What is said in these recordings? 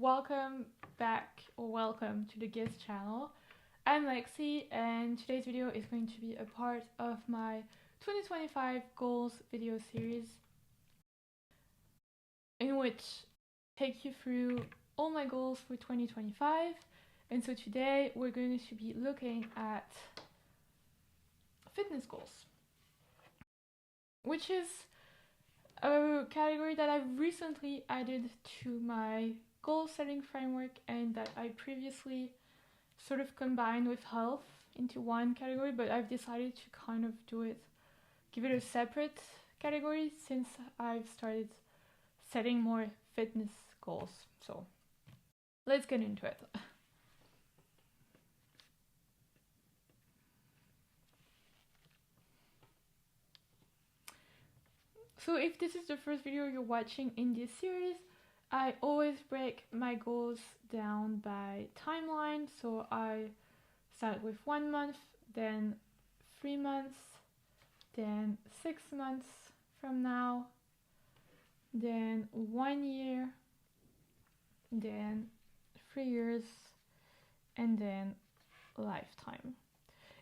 welcome back or welcome to the guest channel. I'm Lexi and today's video is going to be a part of my 2025 goals video series in which I take you through all my goals for 2025. And so today we're going to be looking at fitness goals, which is a category that I've recently added to my goal setting framework and that I previously sort of combined with health into one category, but I've decided to kind of give it a separate category since I've started setting more fitness goals. So let's get into it. So if this is the first video you're watching in this series, I always break my goals down by timeline. So I start with 1 month, then 3 months, then 6 months from now, then 1 year, then 3 years, and then lifetime.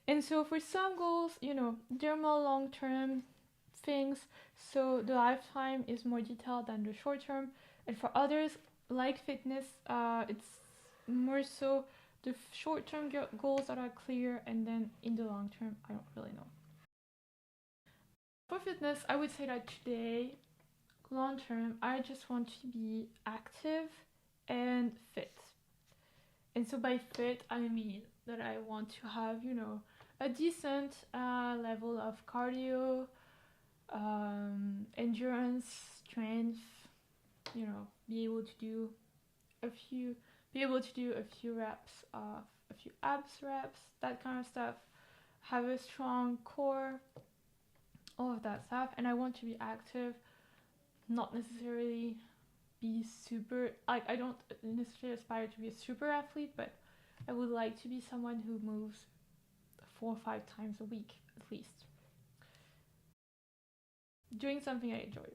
And so for some goals, they're more long-term things, so the lifetime is more detailed than the short term. And for others, like fitness, it's more so the short term goals that are clear, and then in the long term, I don't really know. For fitness, I would say that today, long term, I just want to be active and fit. And so by fit, I mean that I want to have, a decent level of cardio, endurance, strength, be able to do a few reps of a few abs reps, that kind of stuff, have a strong core, all of that stuff. And I want to be active, not necessarily be super, like, I don't necessarily aspire to be a super athlete, but I would like to be someone who moves 4 or 5 times a week at least, doing something I enjoy.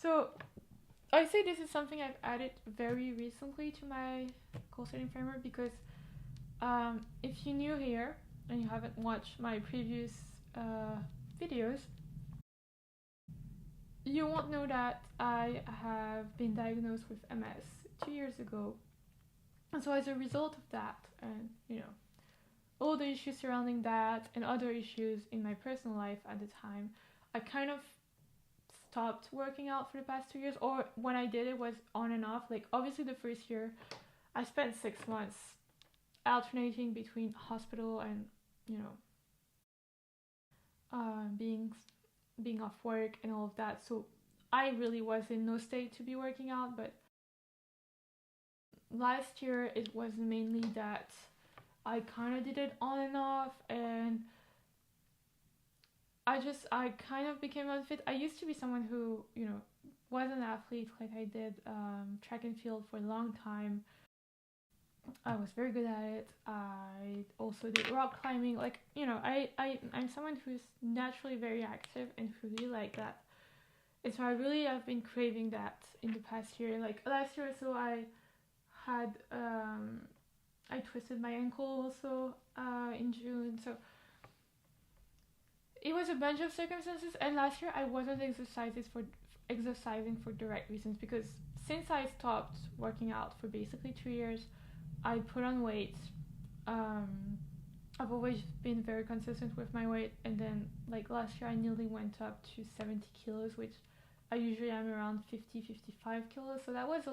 So I say this is something I've added very recently to my goal setting framework because if you're new here and you haven't watched my previous videos, you won't know that I have been diagnosed with MS 2 years ago. And so as a result of that, and all the issues surrounding that and other issues in my personal life at the time, I kind of stopped working out for the past 2 years, or when I did, it was on and off. Like, obviously the first year I spent 6 months alternating between hospital and being off work and all of that, so I really was in no state to be working out. But last year it was mainly that I kind of did it on and off, and I kind of became unfit. I used to be someone who, was an athlete. Like, I did track and field for a long time. I was very good at it. I also did rock climbing. Like, I'm someone who's naturally very active and who really like that. And so I really have been craving that in the past year. Like, last year or so, I twisted my ankle also in June. So it was a bunch of circumstances, and last year I wasn't exercising for the right reasons, because since I stopped working out for basically 2 years, I put on weight. I've always been very consistent with my weight, and then like last year I nearly went up to 70 kilos, which I usually am around 55 kilos. So that was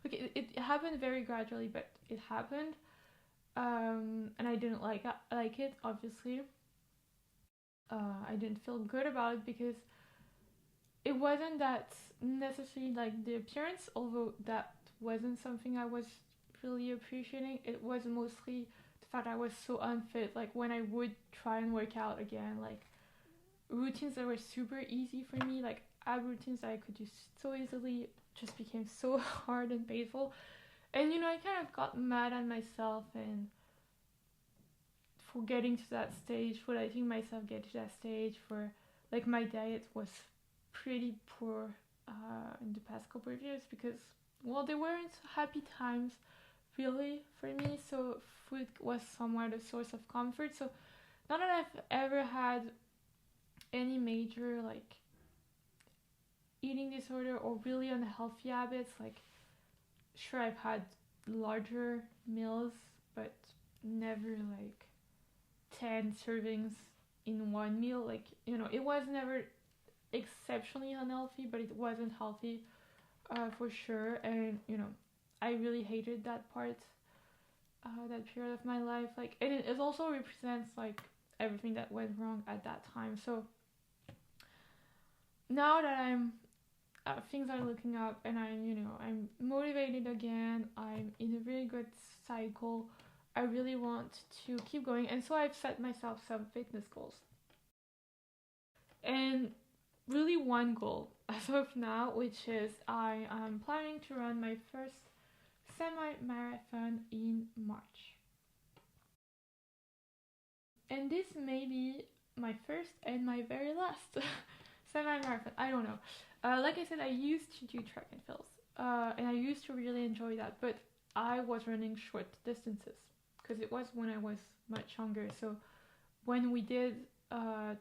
it happened very gradually, but it happened, and I didn't like it, obviously. I didn't feel good about it because it wasn't that necessarily like the appearance, although that wasn't something I was really appreciating. It was mostly the fact I was so unfit. Like, when I would try and work out again, like routines that were super easy for me, like ab routines that I could do so easily, just became so hard and painful. And I kind of got mad at myself and for getting to that stage, for letting myself get to that stage, for like my diet was pretty poor in the past couple of years, because well, they weren't happy times really for me, so food was somewhat a source of comfort. So not that I've ever had any major like eating disorder or really unhealthy habits, like sure I've had larger meals, but never like 10 servings in one meal. Like, it was never exceptionally unhealthy, but it wasn't healthy for sure. And, I really hated that part, that period of my life. Like, and it also represents like everything that went wrong at that time. So now that things are looking up and I'm motivated again, I'm in a really good cycle, I really want to keep going, and so I've set myself some fitness goals. And really one goal as of now, which is I am planning to run my first semi-marathon in March. And this may be my first and my very last semi-marathon. I don't know. Like I said, I used to do track and fields, and I used to really enjoy that. But I was running short distances because it was when I was much younger. So when we did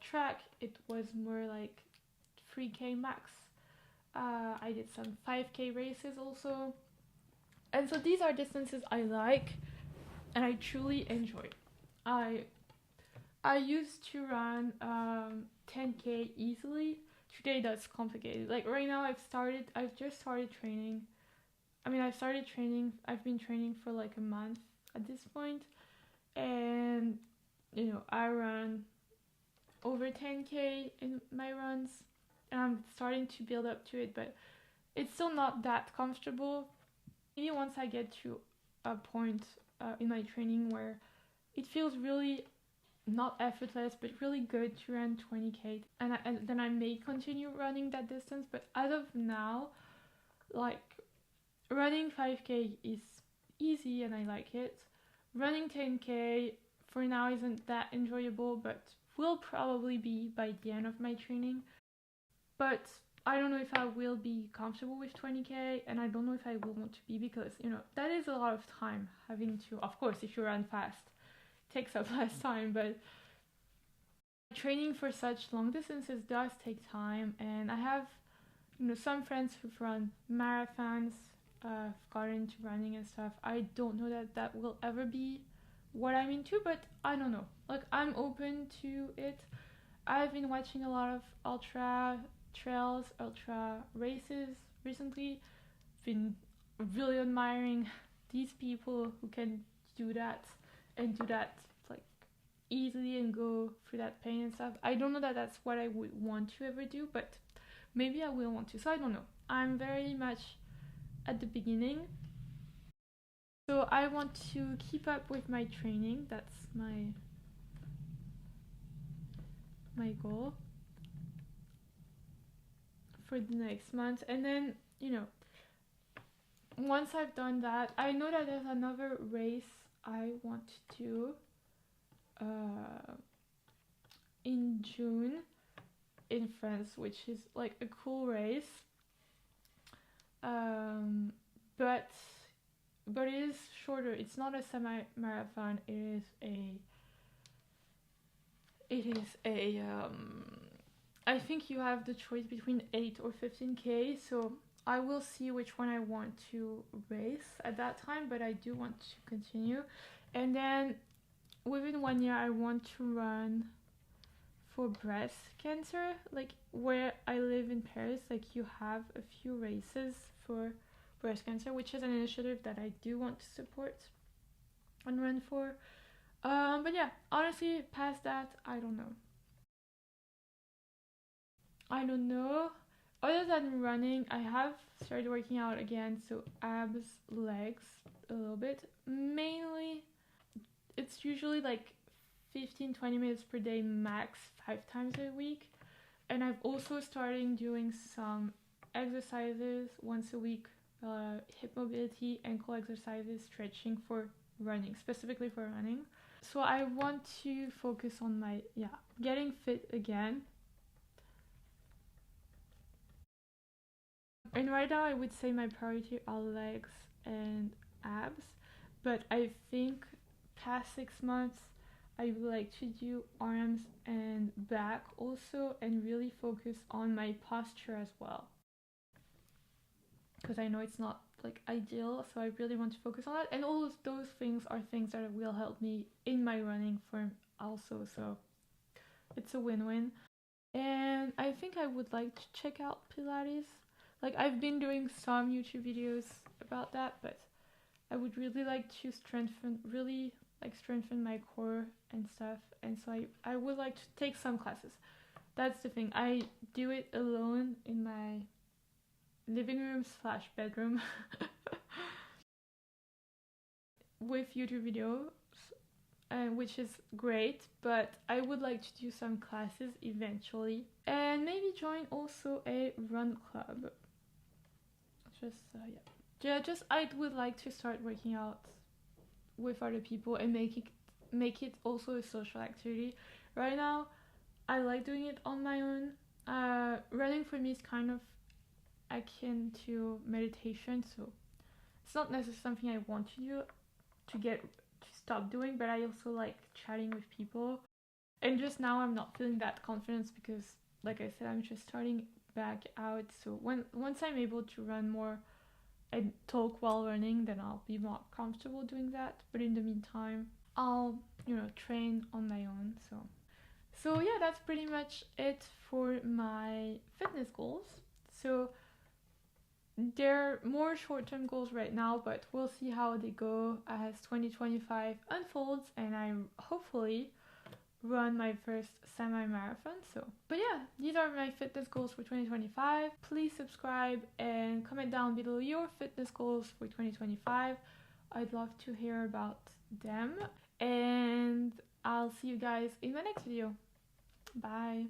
track, it was more like 3K max. I did some 5K races also, and so these are distances I like and I truly enjoy. I I used to run 10K easily. Today that's complicated. Like right now I've just started training. I mean, I've been training for like a month at this point, and I run over 10K in my runs, and I'm starting to build up to it, but it's still not that comfortable. Maybe once I get to a point in my training where it feels really not effortless but really good to run 20K, and then I may continue running that distance. But as of now, like, running 5K is easy and I like it. Running 10K for now isn't that enjoyable, but will probably be by the end of my training. But I don't know if I will be comfortable with 20K, and I don't know if I will want to be, because that is a lot of time having to, of course, if you run fast, it takes up less time, but training for such long distances does take time. And I have some friends who've run marathons, got into running and stuff. I don't know that that will ever be what I'm into, but I don't know. Like, I'm open to it. I've been watching a lot of ultra trails, ultra races recently. Been really admiring these people who can do that and do that like easily and go through that pain and stuff. I don't know that that's what I would want to ever do, but maybe I will want to. So I don't know. I'm very much at the beginning. So I want to keep up with my training. That's my goal for the next month. And then, once I've done that, I know that there's another race I want to do in June in France, which is like a cool race. But it is shorter. It's not a semi-marathon. I think you have the choice between 8 or 15K. So I will see which one I want to race at that time, but I do want to continue. And then within 1 year, I want to run for breast cancer. Like, where I live in Paris, like, you have a few races for breast cancer, which is an initiative that I do want to support and run for. But yeah, honestly, past that, I don't know. Other than running, I have started working out again, so abs, legs, a little bit. Mainly, it's usually like 15-20 minutes per day max, 5 times a week. And I've also started doing some exercises once a week, hip mobility, ankle exercises, stretching for running, specifically for running. So I want to focus on getting fit again. And right now I would say my priority are legs and abs, but I think past 6 months I would like to do arms and back also, and really focus on my posture as well, because I know it's not like ideal, so I really want to focus on that. And all of those things are things that will help me in my running form also, so it's a win-win. And I think I would like to check out Pilates. Like, I've been doing some YouTube videos about that, but I would really like to strengthen my core and stuff. And so I would like to take some classes. That's the thing. I do it alone in my living room / bedroom with YouTube videos, which is great, but I would like to do some classes eventually, and maybe join also a run club. Just I would like to start working out with other people and make it also a social activity. Right now I like doing it on my own. Running for me is kind of akin to meditation, so it's not necessarily something I want to do to stop doing, but I also like chatting with people. And just now I'm not feeling that confidence because, like I said, I'm just starting back out. So once I'm able to run more and talk while running, then I'll be more comfortable doing that. But in the meantime, I'll train on my own. So yeah, that's pretty much it for my fitness goals. So they're more short-term goals right now, but we'll see how they go as 2025 unfolds, and I hopefully run my first semi-marathon. But yeah, these are my fitness goals for 2025. Please subscribe and comment down below your fitness goals for 2025. I'd love to hear about them, and I'll see you guys in my next video. Bye.